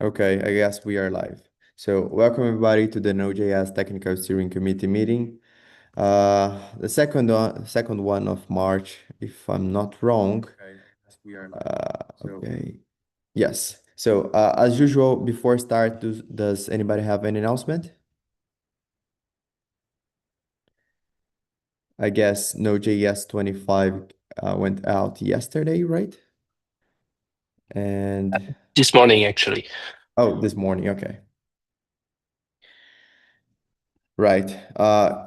Okay, I guess we are live. So welcome everybody to the Node.js Technical Steering Committee meeting. The second one of March, if I'm not wrong. Okay, yes, we are live. Okay. Yes. So as usual, before start, does anybody have any announcement? I guess Node.js 25 went out yesterday, right? And This morning, actually. oh, this morning. Okay. Right.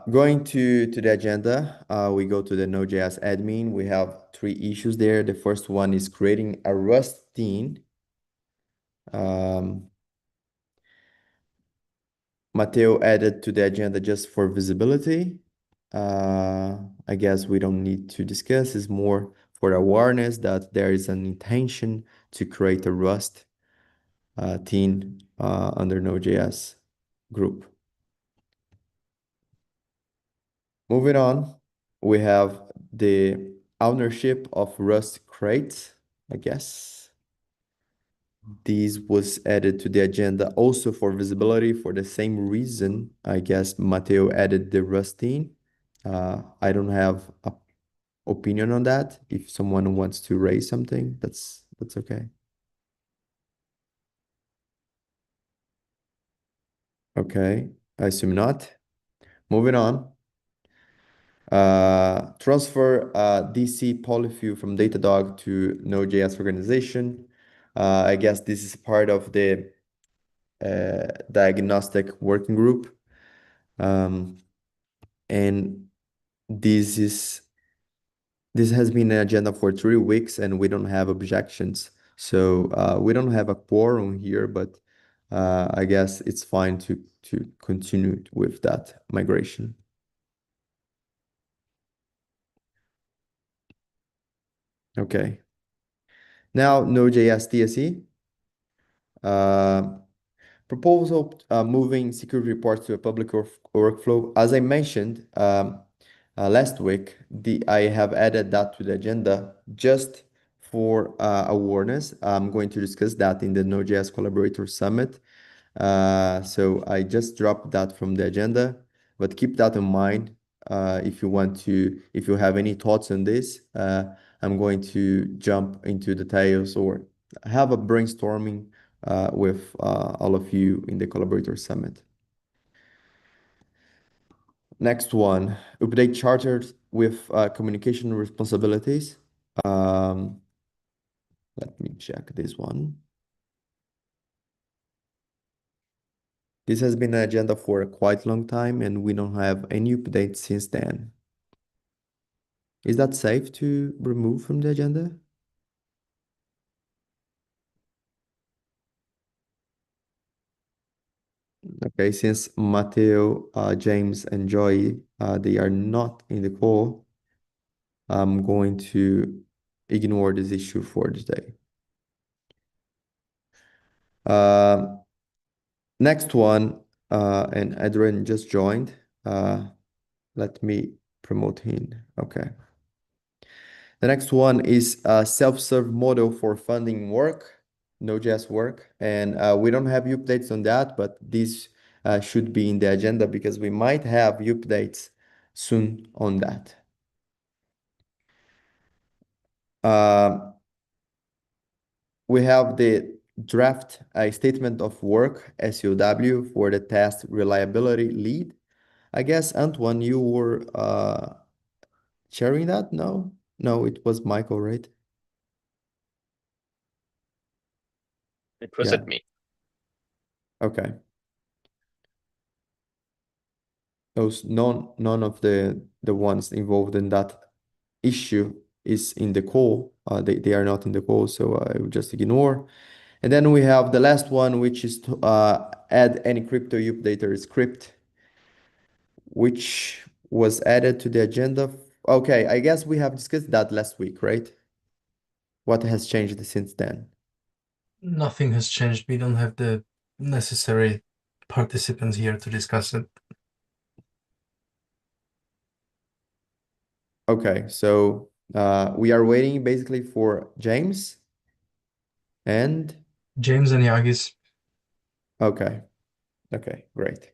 Going to the agenda, we go to the Node.js admin. We have three issues there. The first one is creating a Rust theme. Um, Mateo added to the agenda just for visibility. I guess we don't need to discuss. It's more for awareness that there is an intention to create a Rust theme under Node.js group. Moving on, we have the ownership of Rust crates, I guess. This was added to the agenda also for visibility for the same reason. I guess Mateo added the Rustin. I don't have a opinion on that. If someone wants to raise something, that's okay. Okay, I assume not. Moving on. Transfer DC polyfill from Datadog to Node.js organization. I guess this is part of the diagnostic working group. And this has been an agenda for 3 weeks and we don't have objections. So we don't have a quorum here, but I guess it's fine to continue with that migration. Okay. Now Node.js TSE. Proposal moving security reports to a public workflow. As I mentioned last week, I have added that to the agenda just for awareness. I'm going to discuss that in the Node.js Collaborator Summit. So I just dropped that from the agenda, but keep that in mind if you have any thoughts on this. I'm going to jump into details or have a brainstorming with all of you in the Collaborator Summit. Next one, update charters with communication responsibilities. Um, Let me check this one. This has been an agenda for a quite long time and we don't have any updates since then. Is that safe to remove from the agenda? Okay, since Matteo, James, and Joy, they are not in the call, I'm going to ignore this issue for today. Next one, and Adrian just joined. Let me promote him. Okay. The next one is a self-serve model for funding work, Node.js work. And we don't have updates on that, but this should be in the agenda because we might have updates soon on that. We have the draft statement of work, SOW, for the test reliability lead. I guess, Antoine, you were sharing that? No? No, it was Michael, right? It was Yeah. at me. Okay. Those none of the ones involved in that issue is in the call. They are not in the call, so I will just ignore. And then we have the last one, which is to add any crypto updater script, which was added to the agenda. Okay, I guess we have discussed that last week, right? What has changed since then? Nothing has changed. We don't have the necessary participants here to discuss it. Okay, so we are waiting basically for James and James and Yagis. Okay. Okay, great.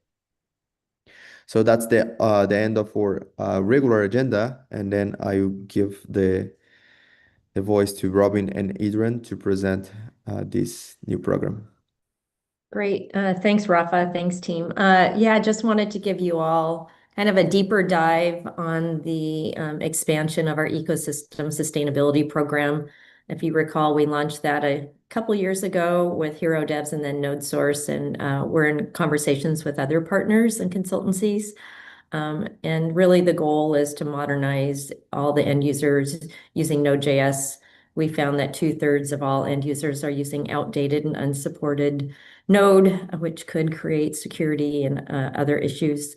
So that's the end of our regular agenda, and then I will give the voice to Robin and Adrian to present this new program. Great. Thanks, Rafa. Thanks, team. Yeah, just wanted to give you all kind of a deeper dive on the expansion of our ecosystem sustainability program. If you recall, we launched that a couple years ago with Hero Devs and then NodeSource, and we're in conversations with other partners and consultancies. And really the goal is to modernize all the end users using Node.js. We found that 2/3 of all end users are using outdated and unsupported Node, which could create security and other issues.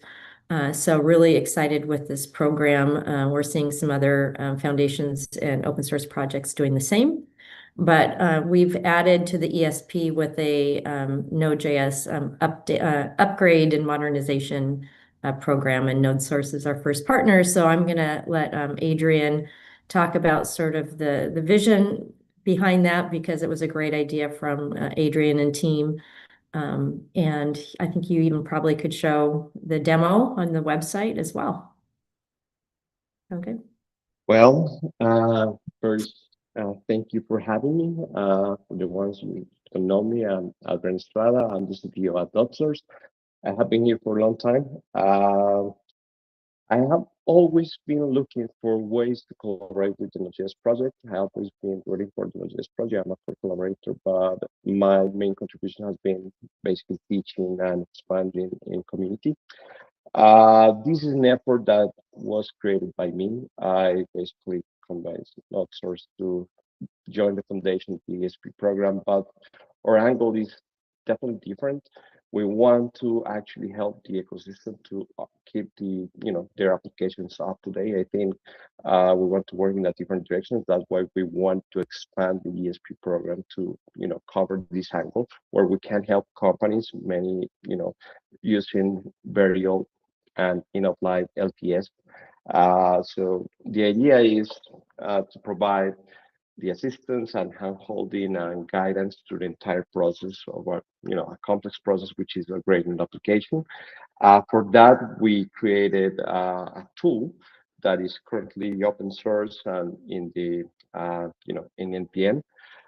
So really excited with this program. We're seeing some other foundations and open source projects doing the same. But we've added to the ESP with a Node.js upgrade and modernization program, and NodeSource is our first partner. So I'm going to let Adrian talk about sort of the vision behind that, because it was a great idea from Adrian and team. And I think you even probably could show the demo on the website as well. Okay. Well, first, thank you for having me. For the ones who don't know me, I'm Adrian Estrada. I'm the CTO at NodeSource. I have been here for a long time. I have always been looking for ways to collaborate with the Node.js project. I have always been waiting for the Node.js project. I'm a core collaborator, but my main contribution has been basically teaching and expanding in community. This is an effort that was created by me. I basically convinced NodeSource to join the foundation ESP program, but our angle is definitely different. We want to actually help the ecosystem to keep their applications up to date. I think we want to work in a different direction. That's why we want to expand the ESP program to cover this angle where we can help companies, many using very old and end-of-life LTS. So the idea is to provide the assistance and hand-holding and guidance through the entire process of a complex process, which is a gradient application. For that, we created a tool that is currently open source and in the in NPM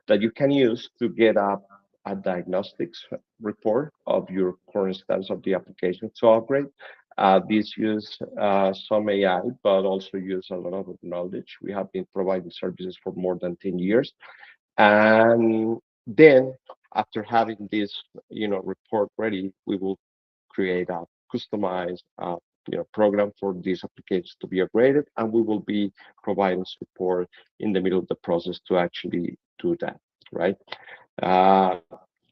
that you can use to get a diagnostics report of your current status of the application to upgrade. This use some AI, but also use a lot of knowledge. We have been providing services for more than 10 years. And then after having this, report ready, we will create a customized, program for these applications to be upgraded, and we will be providing support in the middle of the process to actually do that, right?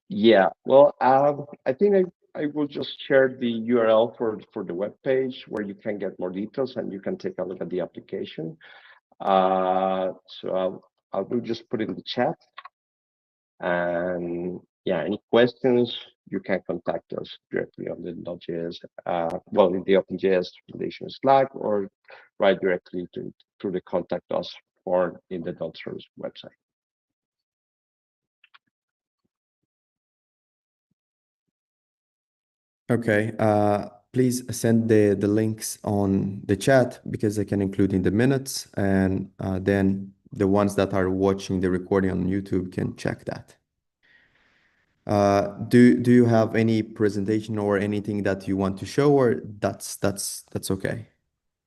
Yeah, well, I think I will just share the URL for the web page where you can get more details and you can take a look at the application. So I will just put it in the chat. And yeah, any questions, you can contact us directly on the Node.js, in the OpenJS Foundation Slack, or write directly to the contact us form in the NodeSource website. Okay, please send the links on the chat because I can include in the minutes, and then the ones that are watching the recording on YouTube can check that. Do you have any presentation or anything that you want to show, or that's okay?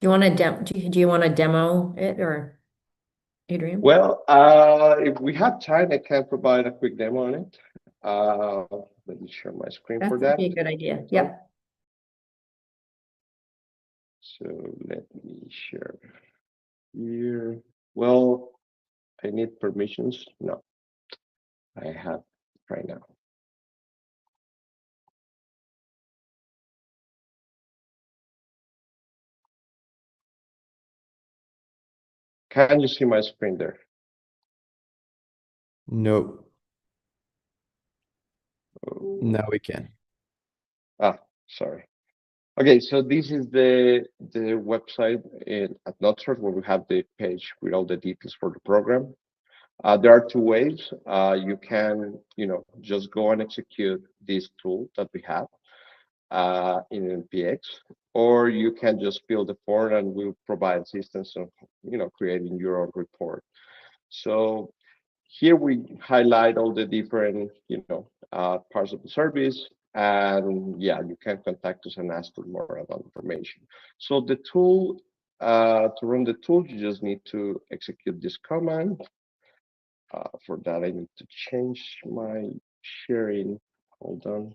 Do you want to demo it, or Adrian? Well, if we have time, I can provide a quick demo on it. Let me share my screen for that. That'd be a good idea. Yep. So let me share here. Well, I need permissions. No, I have right now. Can you see my screen there? No. Now we can. Sorry. Okay, so this is the website at NodeSource where we have the page with all the details for the program. There are two ways. You can, just go and execute this tool that we have in NPX, or you can just fill the form and we'll provide assistance of, creating your own report. So here we highlight all the different, parts of the service, and yeah, you can contact us and ask for more about information. So the tool, to run the tool, you just need to execute this command. For that, I need to change my sharing. Hold on.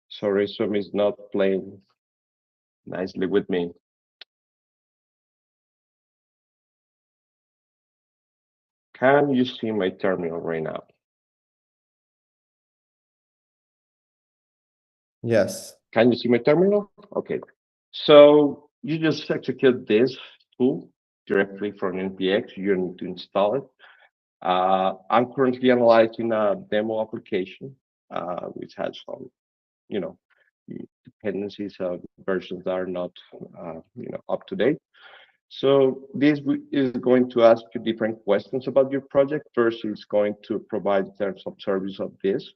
Sorry, Zoom is not playing nicely with me. Can you see my terminal right now? Yes. Can you see my terminal? Okay. So you just execute this tool directly from NPX. You need to install it. I'm currently analyzing a demo application, which has some, you know, dependencies of versions that are not, up to date. So this is going to ask you different questions about your project. First, it's going to provide terms of service of this.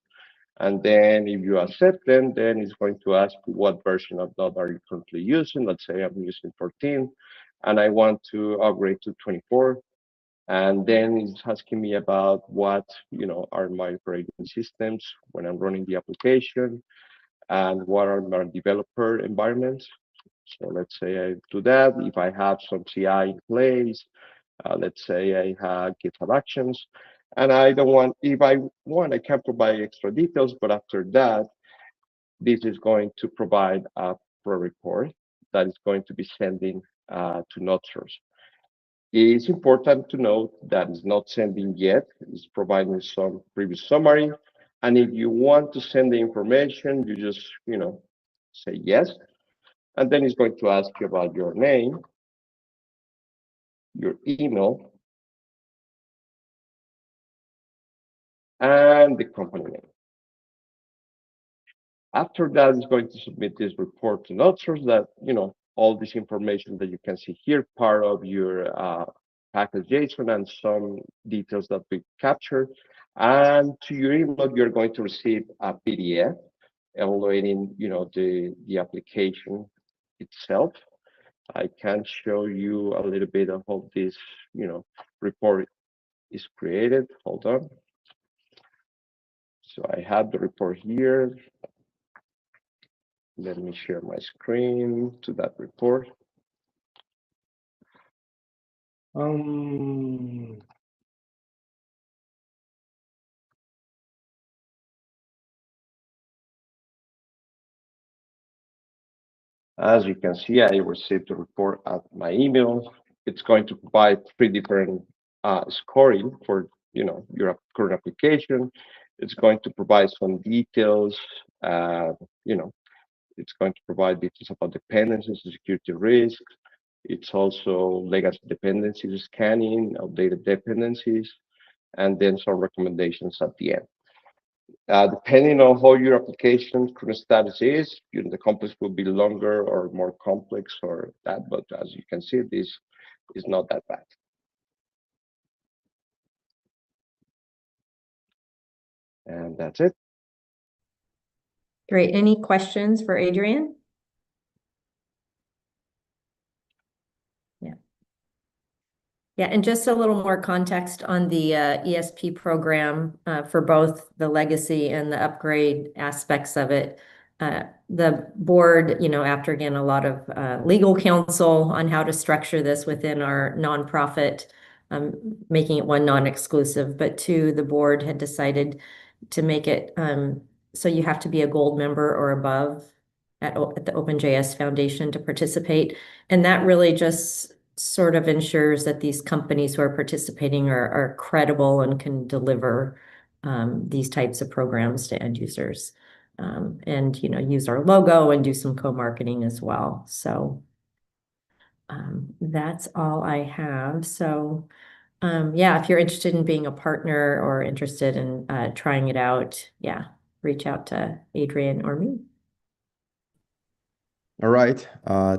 And then if you accept them, then it's going to ask you what version of Node are you currently using. Let's say I'm using 14 and I want to upgrade to 24. And then it's asking me about what, are my operating systems when I'm running the application and what are my developer environments. So let's say I do that. If I have some CI in place, let's say I have GitHub Actions, and I don't want, if I want, I can provide extra details, but after that, this is going to provide a pro report that is going to be sending to NodeSource. It's important to note that it's not sending yet. It's providing some previous summary. And if you want to send the information, you just, say yes. And then it's going to ask you about your name, your email, and the company name. After that, it's going to submit this report to NodeSource that, all this information that you can see here, part of your package JSON and some details that we captured. And to your email, you're going to receive a PDF evaluating, the application itself. I can show you a little bit of how this, report is created. Hold on. So I have the report here. Let me share my screen to that report. As you can see, I received the report at my email. It's going to provide 3 different scoring for, your current application. It's going to provide some details. It's going to provide details about dependencies and security risks. It's also legacy dependencies scanning, outdated dependencies, and then some recommendations at the end. Depending on how your application current status is, the complex will be longer or more complex or that, but as you can see, this is not that bad. And that's it. Great. Any questions for Adrian? Yeah, and just a little more context on the ESP program for both the legacy and the upgrade aspects of it. The board, after again a lot of legal counsel on how to structure this within our nonprofit, making it one non-exclusive, but two, the board had decided to make it so you have to be a gold member or above at the OpenJS Foundation to participate, and that really just sort of ensures that these companies who are participating are credible and can deliver these types of programs to end users, and use our logo and do some co-marketing as well. So that's all I have. So yeah, if you're interested in being a partner or interested in trying it out, yeah, reach out to Adrian or me. All right.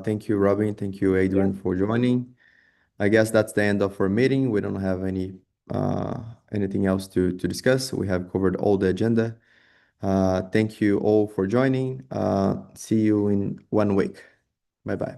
Thank you, Robin. Thank you, Adrian, for joining. I guess that's the end of our meeting. We don't have anything else to discuss. We have covered all the agenda. Thank you all for joining. See you in 1 week. Bye bye.